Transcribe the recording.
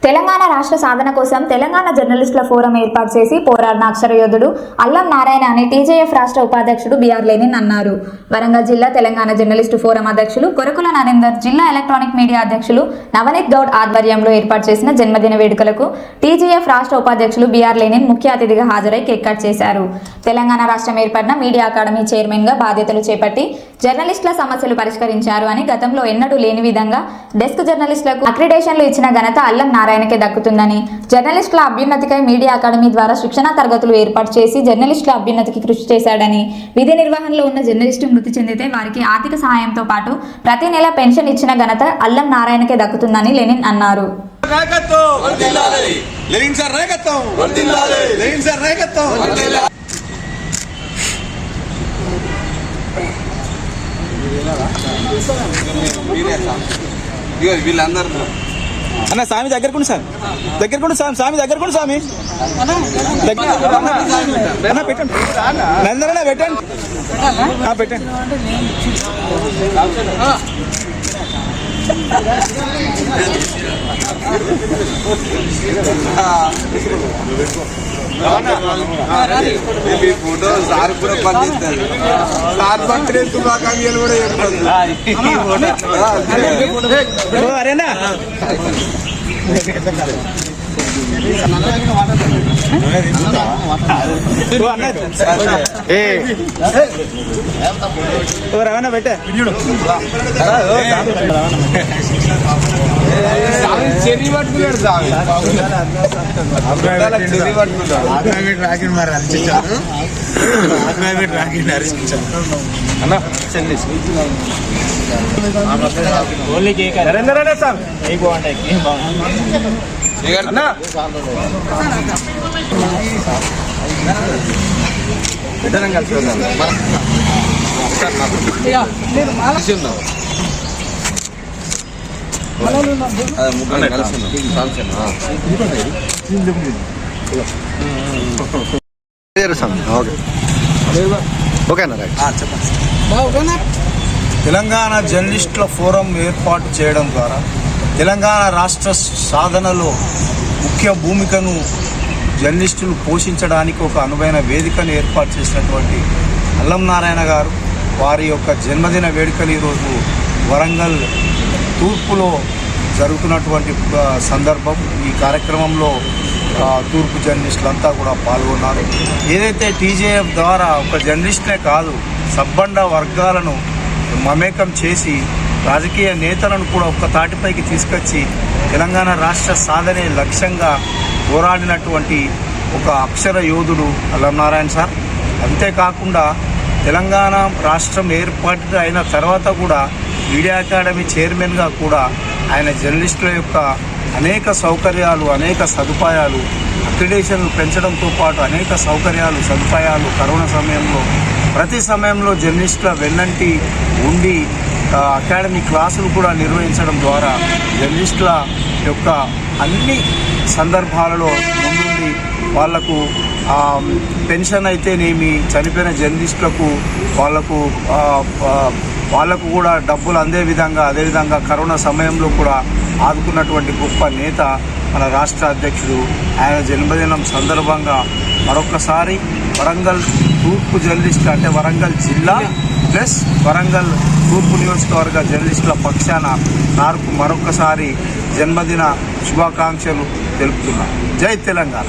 తెలంగాణ రాష్ట్ర సాధన కోసం తెలంగాణ జర్నలిస్టుల ఫోరం ఏర్పాటు చేసి పోరాడిన అక్షర యోధుడు అల్లం నారాయణ అని టీజేఎఫ్ రాష్ట్ర ఉపాధ్యక్షుడు బిఆర్ లెనిన్ అన్నారు. వరంగల్ జిల్లా తెలంగాణ జర్నలిస్టు ఫోరం అధ్యక్షులు కొరకుల నరేందర్, జిల్లా ఎలక్ట్రానిక్ మీడియా అధ్యక్షులు నవనీత్ గౌడ్ ఆధ్వర్యంలో ఏర్పాటు చేసిన జన్మదిన వేడుకలకు టీజేఎఫ్ రాష్ట్ర ఉపాధ్యక్షులు బిఆర్ లెనిన్ ముఖ్య అతిథిగా హాజరై కేక్ కట్ చేశారు. తెలంగాణ రాష్ట్రం ఏర్పడిన మీడియా అకాడమీ చైర్మన్ గా బాధ్యతలు చేపట్టి జర్నలిస్టుల సమస్యలు పరిష్కరించారు అని, గతంలో ఎన్నడూ లేని విధంగా డెస్క్ జర్నలిస్టులకు అక్రిడేషన్లు ఇచ్చిన ఘనత అల్లం నారాయణకే దక్కుతుందని, జర్నలిస్టుల అభ్యున్నతికై మీడియా అకాడమీ ద్వారా శిక్షణా తరగతులు ఏర్పాటు చేసి జర్నలిస్టుల అభ్యున్నతికి కృషి చేశాడని, విధి నిర్వహణలో ఉన్న జర్నలిస్టు మృతి చెందితే వారికి ఆర్థిక సహాయంతో పాటు ప్రతి నెల పెన్షన్ ఇచ్చిన ఘనత అల్లం నారాయణకే దక్కుతుందని లెనిన్ అన్నారు. వీళ్ళందరూ అన్న స్వామి దగ్గరకుండి సార్, దగ్గరకుండి స్వామి దగ్గరకుండి స్వామి అన్న పెట్టండి, నందరన్నా పెట్టండి పెట్టండి. ఫోటో సార్ కూడా పనిచేస్తారు. సార్ బర్త్డే శుభాకాంక్షలు కూడా చెప్తారు. అరేనా రవాణా పెట్టే చెరి పట్టుకున్నాడు సామి, చెరి పట్టుకున్నాడు. నరేందర్ సార్ ఇద్దరం కలిసి వెళ్దాం. ముగ్గురు కలిసి తెలంగాణ జర్నలిస్టుల ఫోరం ఏర్పాటు చేయడం ద్వారా తెలంగాణ రాష్ట్ర సాధనలో ముఖ్య భూమికను జర్నలిస్టులు పోషించడానికి ఒక అనువైన వేదికను ఏర్పాటు చేసినటువంటి అల్లం నారాయణ గారు వారి యొక్క జన్మదిన వేడుకలు ఈరోజు వరంగల్ తూర్పులో జరుగుతున్నటువంటి సందర్భం. ఈ కార్యక్రమంలో తూర్పు జర్నలిస్టులంతా కూడా పాల్గొన్నారు. ఏదైతే టీజేఎఫ్ ద్వారా ఒక జర్నలిస్టులే కాదు, సబ్బండ వర్గాలను మమేకం చేసి రాజకీయ నేతలను కూడా ఒక్క తాటిపైకి తీసుకొచ్చి తెలంగాణ రాష్ట్ర సాధనే లక్ష్యంగా పోరాడినటువంటి ఒక అక్షర యోధుడు అల్లం నారాయణ సార్. అంతేకాకుండా తెలంగాణ రాష్ట్రం ఏర్పాటు అయిన తర్వాత కూడా మీడియా అకాడమీ చైర్మన్గా కూడా ఆయన జర్నలిస్టుల యొక్క అనేక సౌకర్యాలు, అనేక సదుపాయాలు, అక్రిడేషన్లు పెంచడంతో పాటు అనేక సదుపాయాలు కరోనా సమయంలో ప్రతి సమయంలో జర్నలిస్టుల వెన్నంటి ఉండి అకాడమీ క్లాసులు కూడా నిర్వహించడం ద్వారా జర్నలిస్టుల యొక్క అన్ని సందర్భాలలో ముందుండి వాళ్లకు పెన్షన్ అయితేనేమి, చనిపోయిన జర్నలిస్టులకు వాళ్లకు కూడా డబ్బులు అదేవిధంగా కరోనా సమయంలో కూడా ఆదుకున్నటువంటి గొప్ప నేత మన రాష్ట్ర అధ్యక్షుడు. ఆయన జన్మదినం సందర్భంగా మరొక్కసారి వరంగల్ తూర్పు జర్నలిస్టు అంటే వరంగల్ జిల్లా ప్లస్ వరంగల్ తూర్పు నియోజకవర్గ జర్నలిస్టుల పక్షాన నాకు మరొక్కసారి జన్మదిన శుభాకాంక్షలు తెలుపుతున్నాను. జై తెలంగాణ.